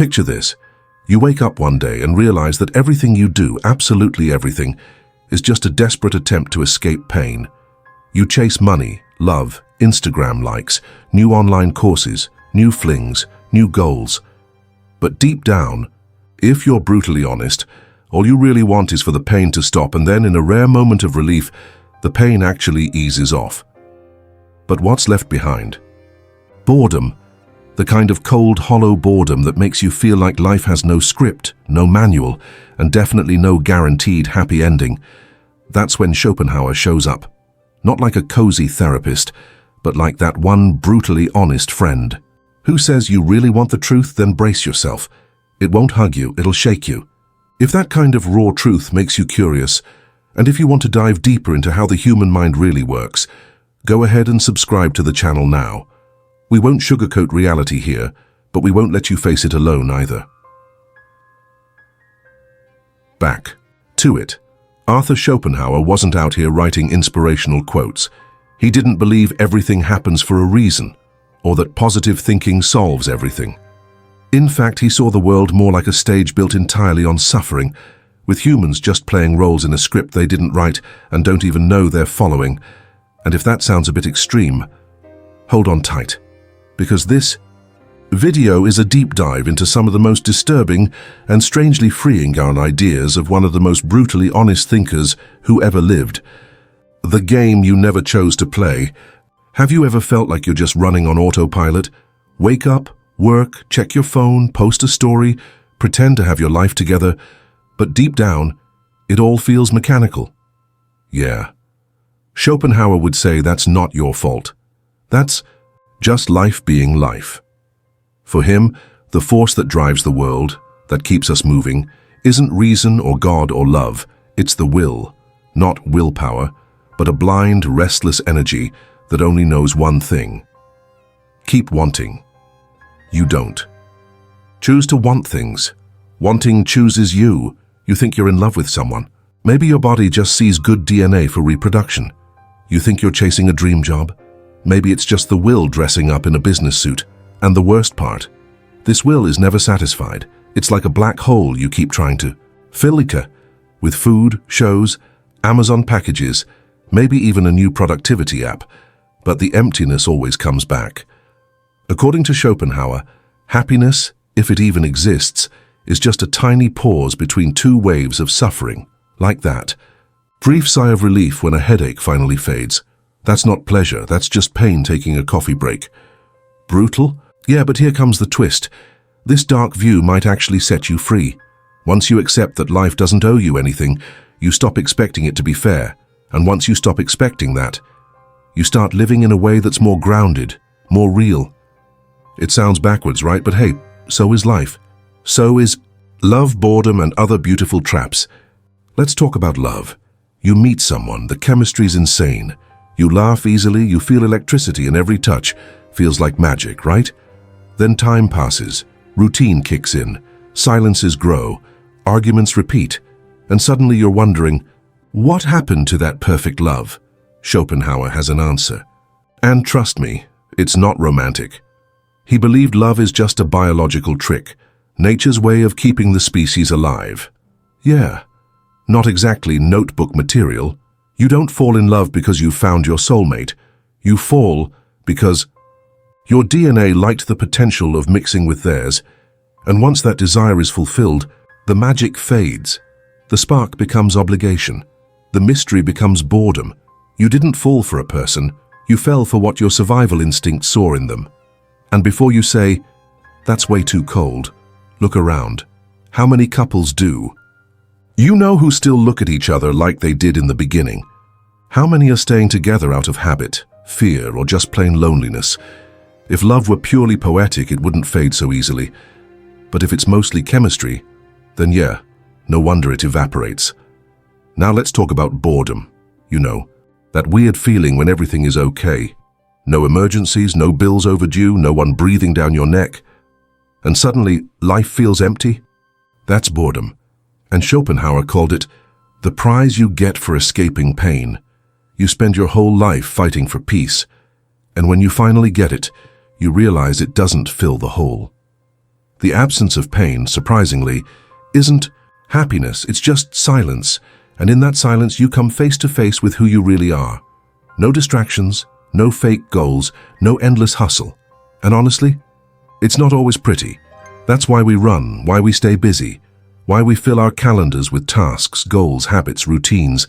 Picture this. You wake up one day and realize that everything you do, absolutely everything, is just a desperate attempt to escape pain. You chase money, love, Instagram likes, new online courses, new flings, new goals. But deep down, if you're brutally honest, all you really want is for the pain to stop, and then in a rare moment of relief, the pain actually eases off. But what's left behind? Boredom. The kind of cold, hollow boredom that makes you feel like life has no script, no manual, and definitely no guaranteed happy ending. That's when Schopenhauer shows up. Not like a cozy therapist, but like that one brutally honest friend. Who says you really want the truth, then brace yourself. It won't hug you, it'll shake you. If that kind of raw truth makes you curious, and if you want to dive deeper into how the human mind really works, go ahead and subscribe to the channel now. We won't sugarcoat reality here, but we won't let you face it alone either. Back to it. Arthur Schopenhauer wasn't out here writing inspirational quotes. He didn't believe everything happens for a reason, or that positive thinking solves everything. In fact, he saw the world more like a stage built entirely on suffering, with humans just playing roles in a script they didn't write and don't even know they're following. And if that sounds a bit extreme, hold on tight, because this video is a deep dive into some of the most disturbing and strangely freeing ideas of one of the most brutally honest thinkers who ever lived. The game you never chose to play. Have you ever felt like you're just running on autopilot? Wake up, work, check your phone, post a story, pretend to have your life together, but deep down, it all feels mechanical. Yeah. Schopenhauer would say that's not your fault. That's just life being life. For him, the force that drives the world, that keeps us moving, isn't reason or God or love. It's the will, not willpower, but a blind, restless energy that only knows one thing. Keep wanting. You don't. Choose to want things. Wanting chooses you. You think you're in love with someone. Maybe your body just sees good DNA for reproduction. You think you're chasing a dream job. Maybe it's just the will dressing up in a business suit. And the worst part, this will is never satisfied. It's like a black hole you keep trying to fill with food, shows, Amazon packages, maybe even a new productivity app, but the emptiness always comes back. According to Schopenhauer, happiness, if it even exists, is just a tiny pause between two waves of suffering, like that. Brief sigh of relief when a headache finally fades. That's not pleasure, that's just pain taking a coffee break. Brutal? Yeah, but here comes the twist. This dark view might actually set you free. Once you accept that life doesn't owe you anything, you stop expecting it to be fair. And once you stop expecting that, you start living in a way that's more grounded, more real. It sounds backwards, right? But hey, so is life. So is love, boredom, and other beautiful traps. Let's talk about love. You meet someone, the chemistry's insane. You laugh easily, you feel electricity in every touch. Feels like magic, right? Then time passes, routine kicks in, silences grow, arguments repeat, and suddenly you're wondering, what happened to that perfect love? Schopenhauer has an answer. And trust me, it's not romantic. He believed love is just a biological trick, nature's way of keeping the species alive. Yeah, not exactly notebook material. You don't fall in love because you found your soulmate. You fall because your DNA liked the potential of mixing with theirs, and once that desire is fulfilled, the magic fades. The spark becomes obligation. The mystery becomes boredom. You didn't fall for a person, you fell for what your survival instinct saw in them. And before you say, that's way too cold, look around. How many couples do? You know who still look at each other like they did in the beginning. How many are staying together out of habit, fear, or just plain loneliness? If love were purely poetic, it wouldn't fade so easily. But if it's mostly chemistry, then yeah, no wonder it evaporates. Now let's talk about boredom. You know, that weird feeling when everything is okay. No emergencies, no bills overdue, no one breathing down your neck. And suddenly, life feels empty. That's boredom. And Schopenhauer called it the prize you get for escaping pain. You spend your whole life fighting for peace. And when you finally get it, you realize it doesn't fill the hole. The absence of pain, surprisingly, isn't happiness, it's just silence. And in that silence, you come face to face with who you really are. No distractions, no fake goals, no endless hustle. And honestly, it's not always pretty. That's why we run, why we stay busy, why we fill our calendars with tasks, goals, habits, routines,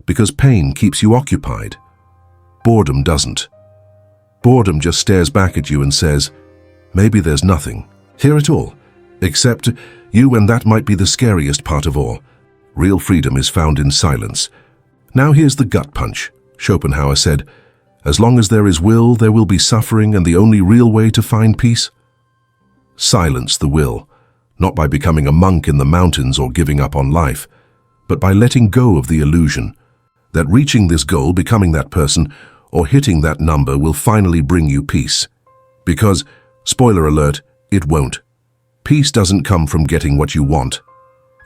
because pain keeps you occupied. Boredom doesn't. Boredom just stares back at you and says, maybe there's nothing here at all, except you, and that might be the scariest part of all. Real freedom is found in silence. Now here's the gut punch. Schopenhauer said, as long as there is will, there will be suffering, and the only real way to find peace? Silence the will, not by becoming a monk in the mountains or giving up on life, but by letting go of the illusion that reaching this goal, becoming that person, or hitting that number will finally bring you peace. Because, spoiler alert, it won't. Peace doesn't come from getting what you want.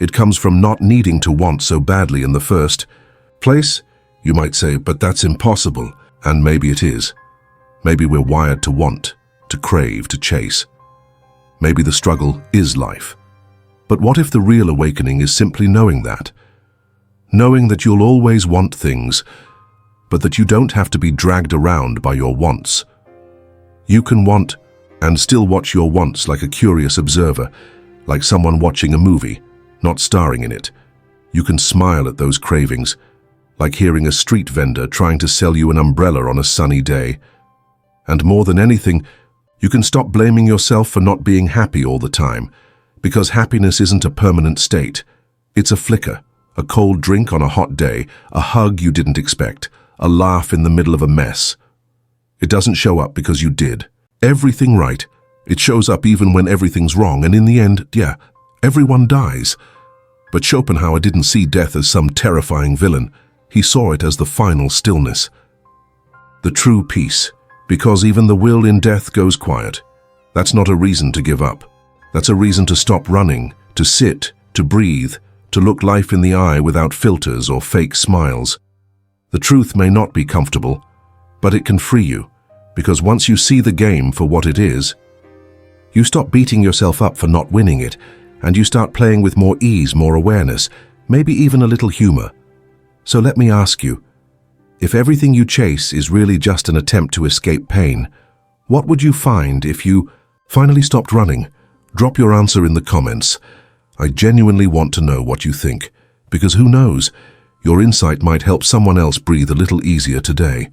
It comes from not needing to want so badly in the first place. You might say, but that's impossible. And maybe it is. Maybe we're wired to want, to crave, to chase. Maybe the struggle is life. But what if the real awakening is simply knowing that? Knowing that you'll always want things, but that you don't have to be dragged around by your wants. You can want and still watch your wants like a curious observer, like someone watching a movie, not starring in it. You can smile at those cravings, like hearing a street vendor trying to sell you an umbrella on a sunny day. And more than anything, you can stop blaming yourself for not being happy all the time, because happiness isn't a permanent state. It's a flicker, a cold drink on a hot day, a hug you didn't expect, a laugh in the middle of a mess. It doesn't show up because you did everything right. It shows up even when everything's wrong, and in the end, yeah, everyone dies. But Schopenhauer didn't see death as some terrifying villain. He saw it as the final stillness, the true peace, because even the will in death goes quiet. That's not a reason to give up. That's a reason to stop running, to sit, to breathe, to look life in the eye without filters or fake smiles. The truth may not be comfortable, but it can free you, because once you see the game for what it is, you stop beating yourself up for not winning it, and you start playing with more ease, more awareness, maybe even a little humor. So let me ask you, if everything you chase is really just an attempt to escape pain, what would you find if you finally stopped running? Drop your answer in the comments. I genuinely want to know what you think, because who knows, your insight might help someone else breathe a little easier today.